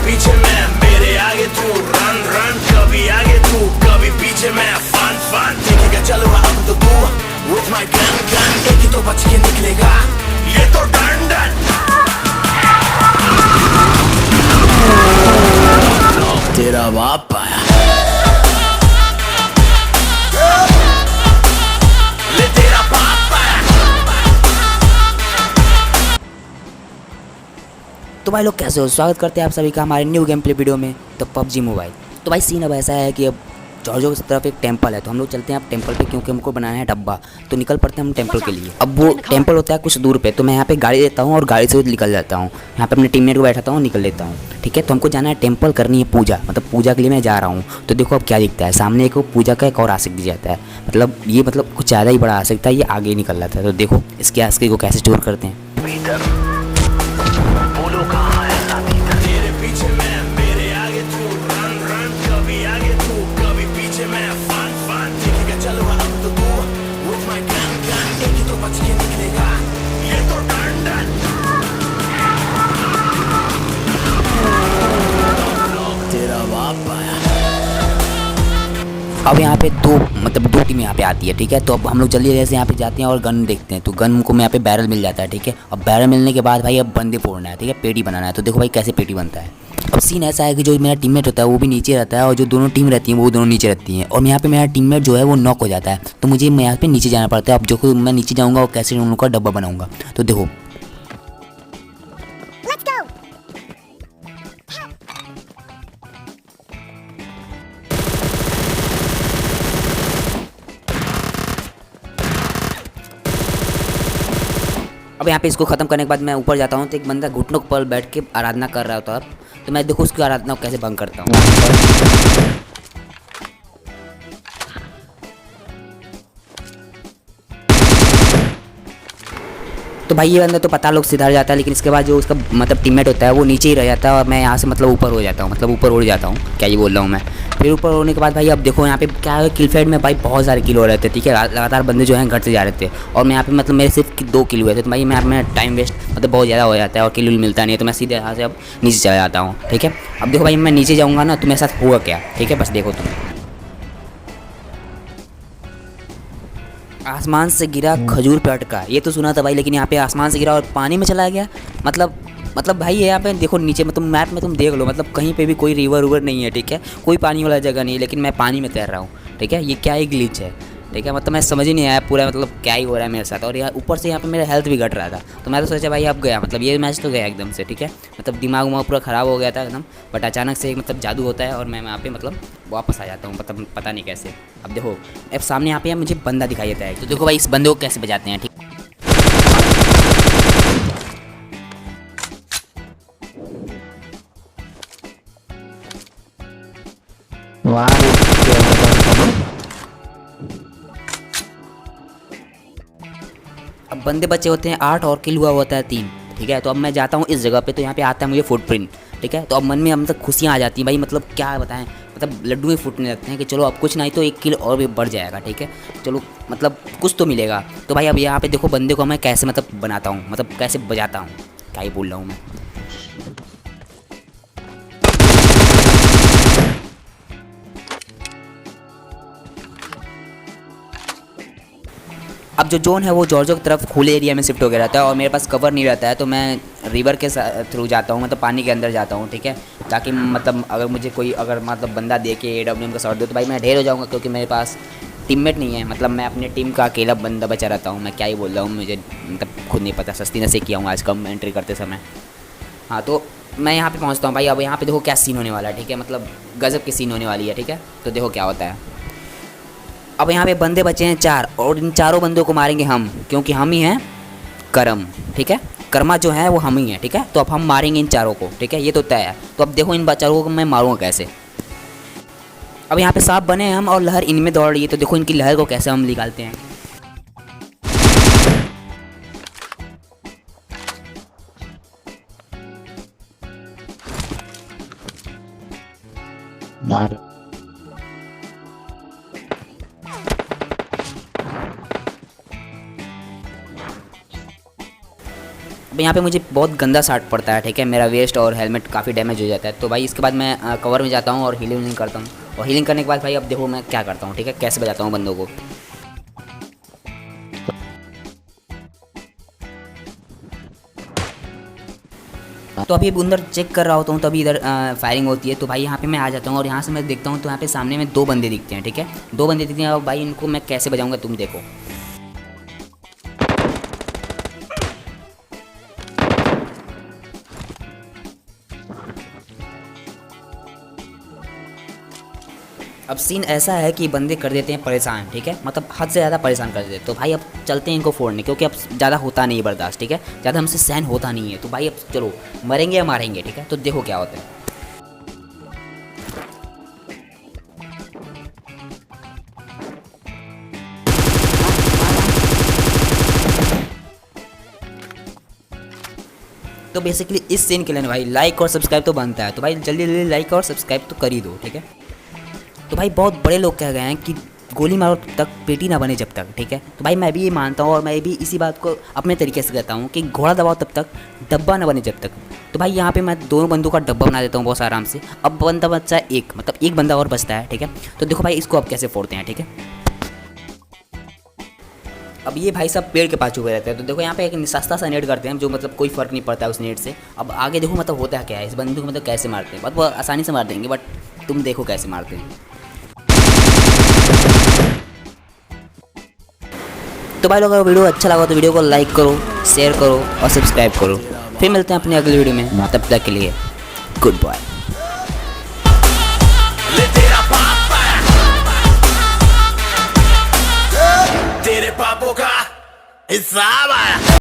पीछे मैं, मेरे आगे तू, रन रन, कभी आगे तू, कभी पीछे मैं, फन फन, देखेगा चलो अब तो तू, with my gun gun, एक ही तो बच के निकलेगा, ये तो डन डन। तेरा बाप आया, ले तेरा बाप आया। तो भाई लोग कैसे हो, स्वागत करते हैं आप सभी का हमारे न्यू गेम प्ले वीडियो में। तो पबजी मोबाइल। तो भाई सीन अब ऐसा है कि अब जॉर्जो की तरफ एक टेंपल है, तो हम लोग चलते हैं अब टेंपल पे, क्योंकि हमको बनाना है डब्बा। तो निकल पड़ते हैं हम टेंपल के लिए। अब वो टेंपल होता है कुछ दूर पे, तो मैं यहाँ पे गाड़ी लेता हूँ और गाड़ी से निकल जाता हूँ। यहाँ पे अपने टीममेट को बैठाता हूँ, निकल लेता हूँ। ठीक है, तो हमको जाना है टेंपल, करनी है पूजा, मतलब पूजा के लिए मैं जा रहा हूँ। तो देखो अब क्या दिखता है सामने, एक पूजा का एक और आशिक दिख जाता है, मतलब कुछ ज़्यादा ही बड़ा आशिक था, ये आगे निकल रहा था। तो देखो इसके आशिक को कैसे चोर करते हैं। तेरे पीछे मैं, मेरे आगे तू, रन रन, कभी आगे तू, कभी पीछे मैं, फन फन, देखेगा चलो अब तो तू, with my gun gun, एक ही तो बच के निकलेगा, ये तो डन डन। तेरा बाप आया। अब यहाँ पे दो टीम यहाँ पे आती है। ठीक है, तो अब हम लोग जल्दी से यहाँ पे जाते हैं और गन देखते हैं। तो गन को यहाँ पे बैरल मिल जाता है। ठीक है, अब बैरल मिलने के बाद भाई अब बंदे फोड़ना है। ठीक है, पेटी बनाना है। तो देखो भाई कैसे पेटी बनता है। अब सीन ऐसा है कि जो मेरा टीममेट होता है वो भी नीचे रहता है, और जो दोनों टीम रहती हैं वो दोनों नीचे रहती हैं। और यहाँ पे मेरा टीममेट जो है वो नॉक हो जाता है, तो मुझे यहाँ पे नीचे जाना पड़ता है। अब जो मैं नीचे जाऊँगा और कैसे उन लोगों का डब्बा बनाऊँगा। तो देखो अब यहाँ पे इसको ख़त्म करने के बाद मैं ऊपर जाता हूँ, तो एक बंदा घुटनों पर बैठ के आराधना कर रहा होता है। तो मैं देखो उसकी आराधना को कैसे भंग करता हूँ। तो भाई ये बंदा तो पता लोग सिधार जाता है, लेकिन इसके बाद जो उसका मतलब टीममेट होता है वो नीचे ही रह जाता है, और मैं यहाँ से मतलब ऊपर हो जाता हूँ, मतलब ऊपर उड़ जाता हूँ। क्या ये बोल रहा हूँ मैं। फिर ऊपर होने के बाद भाई अब देखो यहाँ पे क्या है, किल फेड में भाई बहुत सारे किल हो रहे थे। ठीक है, लगातार बंदे जो हैं घटते जा रहे थे, और मैं यहाँ पे मतलब मेरे सिर्फ 2 किल हुए थे। तो भाई मैं यहाँ पे टाइम वेस्ट मतलब बहुत ज़्यादा हो जाता है और किल मिलता नहीं है, तो मैं सीधे यहाँ से अब नीचे चला जाता हूँ। ठीक है, अब देखो भाई मैं नीचे जाऊँगा ना तो मेरे साथ होगा क्या। ठीक है, बस देखो तुम। आसमान से गिरा खजूर पे अटका, ये तो सुना था भाई, लेकिन यहाँ पे आसमान से गिरा और पानी में चला गया। मतलब भाई यहाँ पे देखो नीचे में तुम मैप में तुम देख लो, मतलब कहीं पे भी कोई रिवर उवर नहीं है। ठीक है, कोई पानी वाला जगह नहीं है, लेकिन मैं पानी में तैर रहा हूँ। ठीक है, ये क्या ही ग्लिच है। ठीक है, मतलब मैं समझ ही नहीं आया पूरा, मतलब क्या ही हो रहा है मेरे साथ। और यहाँ ऊपर से यहाँ पे मेरा हेल्थ भी घट रहा था, तो मैं तो सोचा भाई अब गया, मतलब ये मैच तो गया एकदम से। ठीक है, मतलब दिमाग उमाग पूरा ख़राब हो गया था एकदम। बट अचानक से एक मतलब जादू होता है और मैं वहाँ पे मतलब वापस आ जाता हूँ, मतलब पता नहीं कैसे। अब देखो अब सामने यहाँ पे मुझे बंदा दिखाई देता है, तो देखो भाई इस बंदे को कैसे बजाते हैं। ठीक अब बंदे बचे होते हैं 8 और किल हुआ होता है 3। ठीक है, तो अब मैं जाता हूँ इस जगह पे, तो यहाँ पे आता है मुझे फुटप्रिंट। ठीक है, तो अब मन में हम तक खुशियाँ आ जाती हैं भाई, मतलब क्या बताएं, मतलब लड्डू में फूटने लगते हैं कि चलो अब कुछ नहीं तो 1 किल और भी बढ़ जाएगा। ठीक है, चलो मतलब कुछ तो मिलेगा। तो भाई अब यहाँ पे देखो बंदे को मैं कैसे मतलब बनाता हूँ, मतलब कैसे बजाता हूँ, क्या ही बोल रहा हूँ मैं। अब जो जोन है वो जॉर्जो की तरफ खुले एरिया में शिफ्ट हो गया रहता है, और मेरे पास कवर नहीं रहता है, तो मैं रिवर के थ्रू जाता हूँ, मतलब पानी के अंदर जाता हूँ। ठीक है, ताकि मतलब अगर मुझे कोई अगर मतलब बंदा दे के AWM का शॉट दे तो भाई मैं ढेर हो जाऊँगा, क्योंकि मेरे पास टीममेट नहीं है। मतलब मैं अपने टीम का अकेला बंदा बचा रहता हूँ। मैं क्या ही बोल रहा हूँ, मुझे मतलब खुद नहीं पता, सस्ती नशे किया हूँ आज कम एंट्री करते समय। हाँ, तो मैं यहाँ पे पहुँचता हूँ भाई। अब यहाँ पे देखो क्या सीन होने वाला है। ठीक है, मतलब गजब की सीन होने वाली है। ठीक है, तो देखो क्या होता है। अब यहाँ पे बंदे बचे हैं 4, और इन चारों बंदों को मारेंगे हम, क्योंकि हम ही हैं करम। ठीक है, कर्मा जो है वो हम ही हैं। ठीक है, तो अब हम मारेंगे इन चारों को। ठीक है, ये तो तय है। तो अब देखो इन चारों को मैं मारूंगा कैसे। अब यहाँ पे सांप बने हैं हम, और लहर इनमें दौड़ रही है, तो देखो इनकी लहर को कैसे हम निकालते हैं। अब यहाँ पे मुझे बहुत गंदा शाट पड़ता है, ठीक है, मेरा वेस्ट और हेलमेट काफ़ी डैमेज हो जाता है। तो भाई इसके बाद मैं कवर में जाता हूँ और हीलिंग करता हूँ, और हीलिंग करने के बाद भाई अब देखो मैं क्या करता हूँ, ठीक है, कैसे बजाता हूँ बंदों को। तो अभी अंदर चेक कर रहा होता हूँ, तभी इधर फायरिंग होती है। तो भाई यहाँ पे मैं आ जाता हूँ और यहाँ से मैं देखता हूँ तो यहाँ पे सामने में 2 बंदे दिखते हैं, ठीक है, 2 बंदे दिखते हैं। और भाई इनको मैं कैसे बजाऊँगा तुम देखो। अब सीन ऐसा है कि बंदे कर देते हैं परेशान, ठीक है, मतलब हद से ज़्यादा परेशान कर देते हैं। तो भाई अब चलते हैं इनको फोड़ने, क्योंकि अब ज़्यादा होता नहीं है बर्दाश्त, ठीक है, ज़्यादा हमसे सहन होता नहीं है। तो भाई अब चलो मरेंगे या मारेंगे, ठीक है, तो देखो क्या होता है। तो बेसिकली इस सीन के लिए ना भाई लाइक और सब्सक्राइब तो बनता है। तो भाई जल्दी जल्दी लाइक और सब्सक्राइब तो कर ही दो, ठीक है। तो भाई बहुत बड़े लोग कह गए हैं कि गोली मारो तब तक पेटी ना बने जब तक, ठीक है। तो भाई मैं भी ये मानता हूँ और मैं भी इसी बात को अपने तरीके से कहता हूँ कि घोड़ा दबाओ तब तक डब्बा ना बने जब तक। तो भाई यहाँ पे मैं दोनों बंदों का डब्बा बना देता हूँ बहुत आराम से। अब बंदा बचता है एक, मतलब एक बंदा और बचता है, ठीक है। तो देखो भाई इसको अब कैसे फोड़ते हैं, ठीक है। अब ये भाई सब पेड़ के पास छुपे रहते हैं। तो देखो यहाँ पे एक सस्ता सा नेट करते हैं, जो मतलब कोई फ़र्क नहीं पड़ता है उस नेट से। अब आगे देखो मतलब होता है क्या है, इस बंदूक को मतलब कैसे मारते हैं, बहुत आसानी से मार देंगे, बट तुम देखो कैसे मारते हैं। तो भाई लोग अगर वीडियो अच्छा लगा तो वीडियो को लाइक करो, शेयर करो और सब्सक्राइब करो। फिर मिलते हैं अपने अगले वीडियो में, तब तक के लिए गुड बाय। ले तेरा पापा तेरे पापों का हिसाब आया।